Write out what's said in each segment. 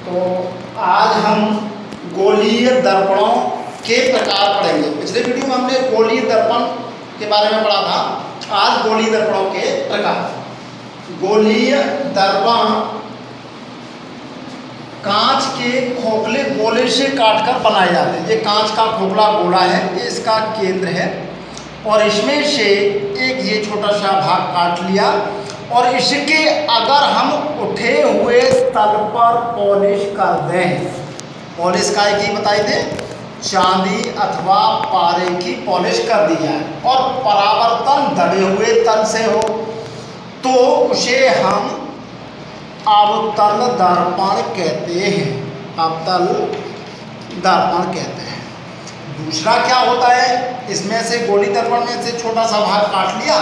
तो आज हम गोलीय दर्पणों के प्रकार पढ़ेंगे। पिछले वीडियो में हमने गोलीय दर्पण के बारे में पढ़ा था। आज गोलीय दर्पणों के प्रकार। गोलीय दर्पण कांच के खोखले गोले से काटकर बनाए जाते हैं। ये कांच का खोखला गोला है, ये इसका केंद्र है और इसमें से एक ये छोटा सा भाग काट लिया और इसके अगर हम उठे हुए तल पर पॉलिश कर दें, पॉलिश का की बताई थे, चांदी अथवा पारे की पॉलिश कर दी जाए और परावर्तन दबे हुए तल से हो तो उसे हम अवतल दर्पण कहते हैं। अवतल दर्पण कहते हैं। दूसरा क्या होता है, इसमें से गोली दर्पण में से छोटा सा भाग काट लिया,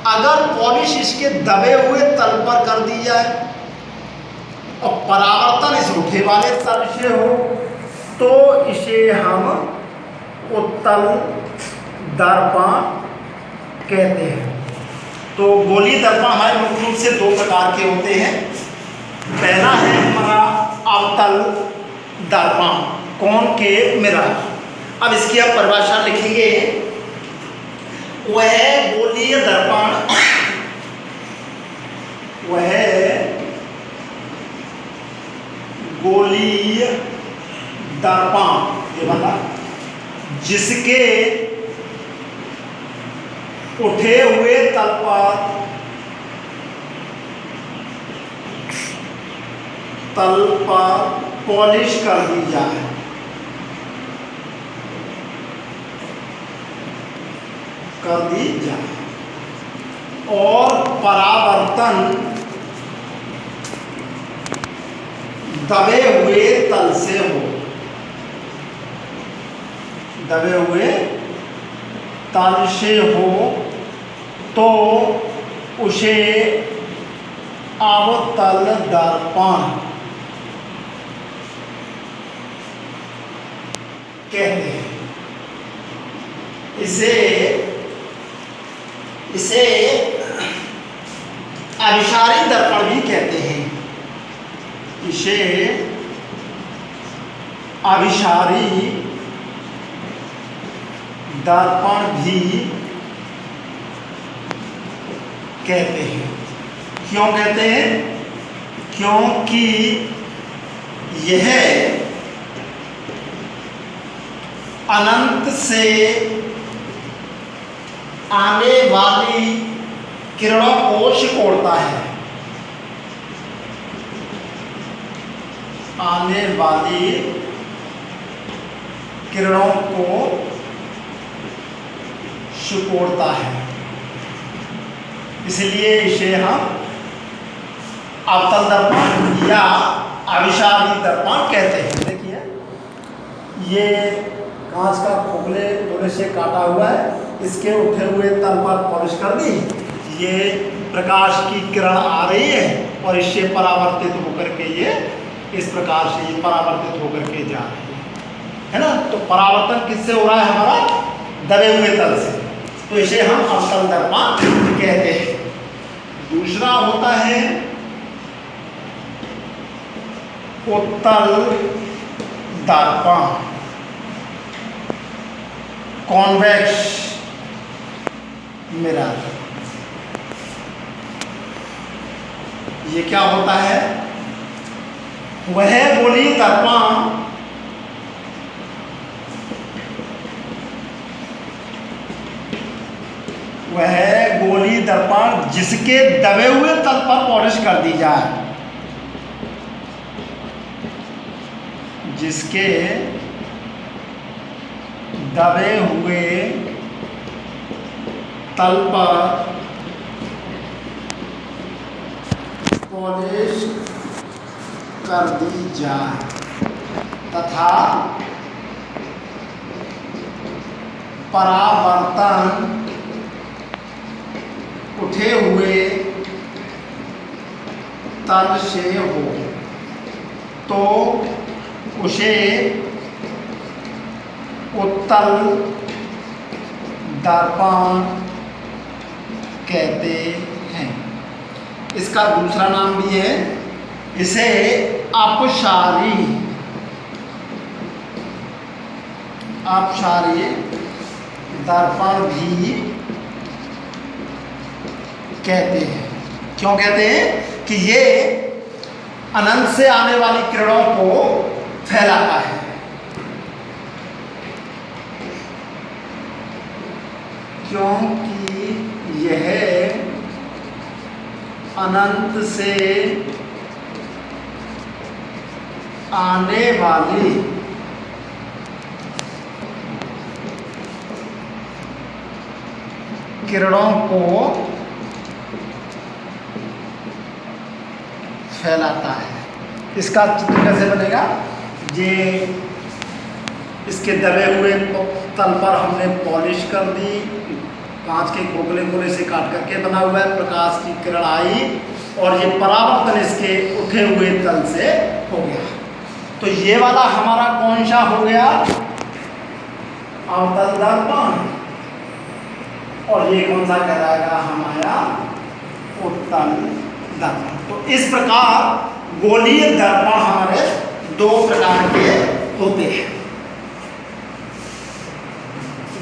अगर पॉलिश इसके दबे हुए तल पर कर दी जाए और परावर्तन इस उठे वाले तल से हो तो इसे हम उत्तल दर्पण कहते हैं। तो गोली दर्पण हमारे मुख्य रूप से दो प्रकार के होते हैं। पहला है हमारा अवतल दर्पण, कॉनकेव मिरर। अब इसकी आप परिभाषा लिखेंगे, वह गोलीय दर्पण, वह गोलीय दर्पण, ये वाला, जिसके उठे हुए तल पर पॉलिश कर दी जाए, और परावर्तन दबे हुए तल से हो, दबे हुए तल से हो तो उसे अवतल दर्पण कहते हैं। इसे अभिसारी दर्पण भी कहते हैं। इसे अभिसारी दर्पण भी कहते हैं। क्यों कहते हैं? क्योंकि यह अनंत से आने वाली किरणों को सिकोड़ता है। आने वाली किरणों को सिकोड़ता है, इसलिए इसे हम अवतल दर्पण या अभिसारी दर्पण कहते हैं। देखिए, ये कांच का खोखले गोले से काटा हुआ है, इसके उठे हुए तल पर पॉलिश कर दी, ये प्रकाश की किरण आ रही है और इससे परावर्तित होकर के ये इस प्रकार से ये परावर्तित होकर के जा रही है ना। तो परावर्तन किससे हो रहा है? हमारा दबे हुए तल से, तो इसे हम अवतल दर्पण कहते हैं। दूसरा होता है उत्तल दर्पण, कॉन्वेक्स मिरर। ये क्या होता है? वह गोलीय दर्पण जिसके दबे हुए तल पर पॉलिश कर दी जाए, जिसके दबे हुए तल पर पॉलिश कर दी जाए तथा परावर्तन उठे हुए तल से हो तो उसे उत्तल दर्पण कहते हैं। इसका दूसरा नाम भी है इसे अपसारी दर्पण भी कहते हैं। क्यों कहते हैं? कि ये अनंत से आने वाली किरणों को फैलाता है। क्योंकि यह अनंत से आने वाली किरणों को फैलाता है। इसका चित्र कैसे बनेगा? ये इसके दबे हुए तल पर हमने पॉलिश कर दी, कांच के खोखले से काट करके बना हुआ है। प्रकाश की किरण आई और ये परावर्तन इसके उठे हुए तल से हो गया। तो ये वाला हमारा कौन सा हो गया? अवतल दर्पण। और ये कौन सा कहलाएगा? हमारा उत्तल दर्पण। तो इस प्रकार गोलीय दर्पण हमारे दो प्रकार के होते हैं।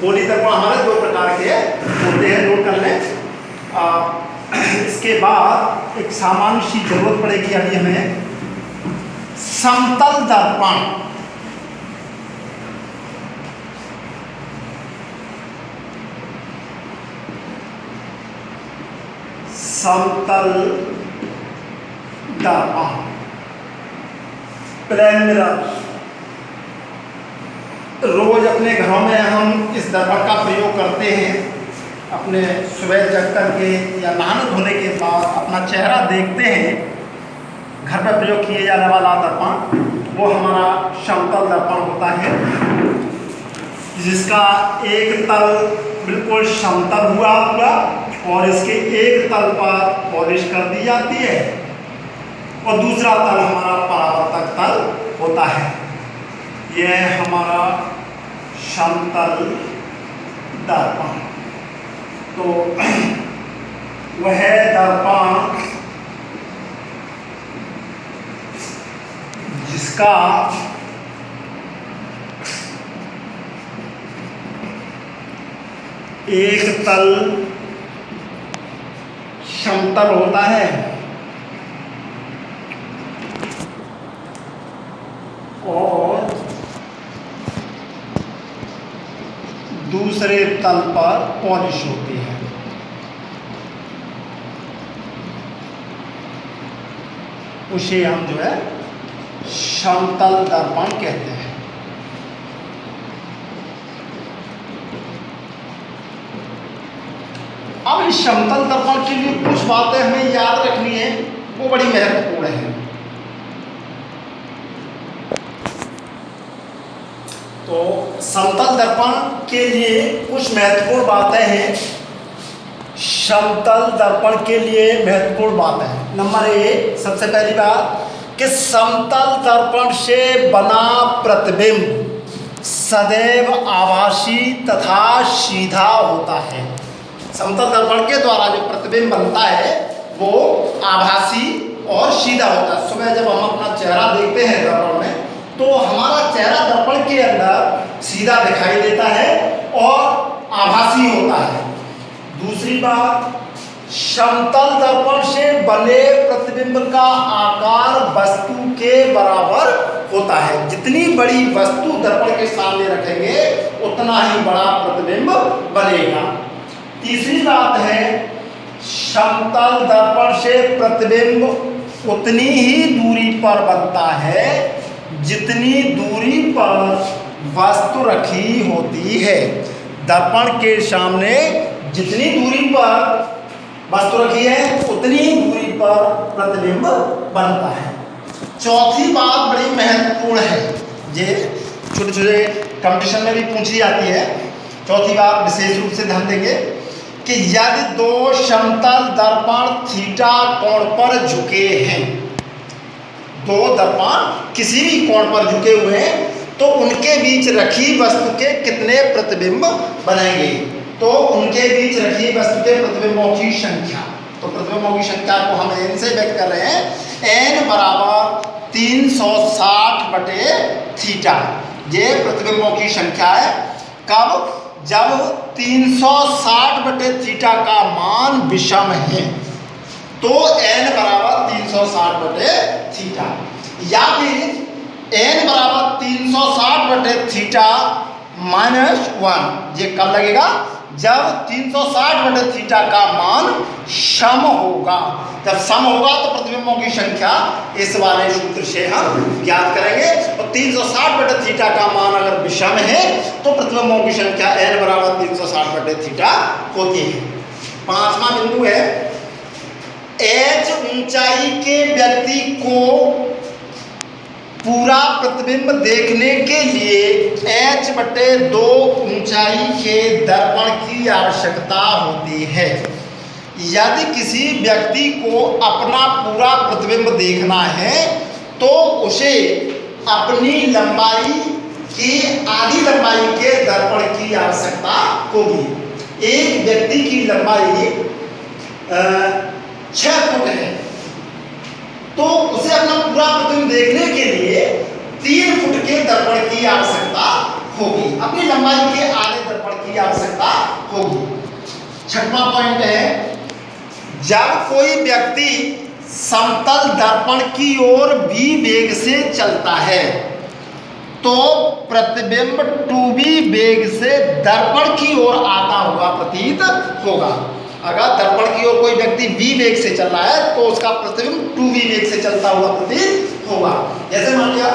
गोलीय दर्पण हमारे दो प्रकार के होते हैं, नोट कर लें। इसके बाद एक सामान्य सी जरूरत पड़ेगी अभी हमें, समतल दर्पण। समतल दर्पण, प्लेन मिरर। रोज अपने घरों में हम इस दर्पण का प्रयोग करते हैं। अपने सुबह जग करके या नहाने धोने के बाद अपना चेहरा देखते हैं। घर पर प्रयोग किए जाने वाला दर्पण वो हमारा समतल दर्पण होता है, जिसका एक तल बिल्कुल समतल हुआ और इसके एक तल पर पॉलिश कर दी जाती है और दूसरा तल हमारा परावर्तक तल होता है। यह हमारा समतल दर्पण। तो वह दर्पण जिसका एक तल समतल होता है और दूसरे तल पर पॉलिश होती है। उसे हम जो है समतल दर्पण कहते हैं। अब इस समतल दर्पण के लिए कुछ बातें हमें याद रखनी है, वो बड़ी महत्वपूर्ण है। तो समतल दर्पण के लिए कुछ महत्वपूर्ण बातें हैं। समतल दर्पण के लिए महत्वपूर्ण बातें हैं। नंबर 1, सबसे पहली बात कि समतल दर्पण से बना प्रतिबिंब सदैव आभासी तथा सीधा होता है। समतल दर्पण के द्वारा जो प्रतिबिंब बनता है वो आभासी और सीधा होता है। सुबह जब हम अपना चेहरा देखते हैं दर्पण में, तो हमारा चेहरा दर्पण के अंदर सीधा दिखाई देता है और आभासी होता है। दूसरी बात, समतल दर्पण से बने प्रतिबिंब का आकार वस्तु के बराबर होता है। जितनी बड़ी वस्तु दर्पण के सामने रखेंगे उतना ही बड़ा प्रतिबिंब बनेगा। तीसरी बात है, समतल दर्पण से प्रतिबिंब उतनी ही दूरी पर बनता है जितनी दूरी पर वस्तु रखी होती है। दर्पण के सामने जितनी दूरी पर वस्तु रखी है उतनी ही दूरी पर प्रतिबिंब बनता है। चौथी बात बड़ी महत्वपूर्ण है, ये छोटे छोटे कंपटीशन में भी पूछी जाती है। चौथी बात विशेष रूप से ध्यान देंगे कि यदि दो समतल दर्पण थीटा कोण पर झुके हैं, दो दर्पण किसी भी कोण पर झुके हुए हैं, तो उनके बीच रखी वस्तु के कितने प्रतिबिंब बनेंगे? तो उनके बीच रखी वस्तु के प्रतिबिंबों की संख्या, तो प्रतिबिंबों की संख्या को हम n से व्यक्त कर रहे हैं n बराबर 360/थीटा। ये प्रतिबिंबों की संख्या है। कब? जब 360/थीटा का मान विषम है तो n बराबर 360/थीटा, या फिर n बराबर 360/थीटा -1। ये कब लगेगा? जब 360/थीटा का मान सम होगा। जब सम होगा तो प्रतिबिंबों की संख्या इस वाले सूत्र से हम ज्ञात करेंगे। और 360/थीटा का मान अगर विषम है तो प्रतिबिंबों की संख्या n बराबर 360/थीटा होती है। पांचवा बिंदु है, h ऊंचाई के व्यक्ति को पूरा प्रतिबिंब देखने के लिए h/2 ऊंचाई के दर्पण की आवश्यकता होती है। यदि किसी व्यक्ति को अपना पूरा प्रतिबिंब देखना है तो उसे अपनी लंबाई की आधी लंबाई के दर्पण की आवश्यकता होगी। एक व्यक्ति की लंबाई 6 फुट है तो उसे अपना पूरा प्रतिबिंब देखने के लिए 3 फुट के दर्पण की आवश्यकता होगी। अपनी लंबाई के आधे दर्पण की आवश्यकता होगी। छठवां पॉइंट है, जब कोई व्यक्ति समतल दर्पण की ओर v वेग से चलता है तो प्रतिबिंब 2v वेग से दर्पण की ओर आता हुआ प्रतीत होगा। अगर दर्पण की ओर कोई व्यक्ति v वेग से चल रहा है तो उसका प्रतिबिंब 2v वेग से चलता हुआ प्रतीत होगा। जैसे मान लिया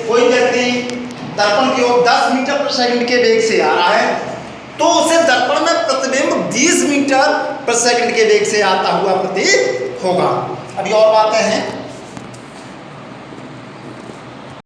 कोई व्यक्ति दर्पण की ओर 10 मीटर प्रति सेकंड के वेग से आ रहा है तो उसे दर्पण में प्रतिबिंब 20 मीटर प्रति सेकंड के वेग से आता हुआ प्रतीत होगा। अभी और बातें हैं।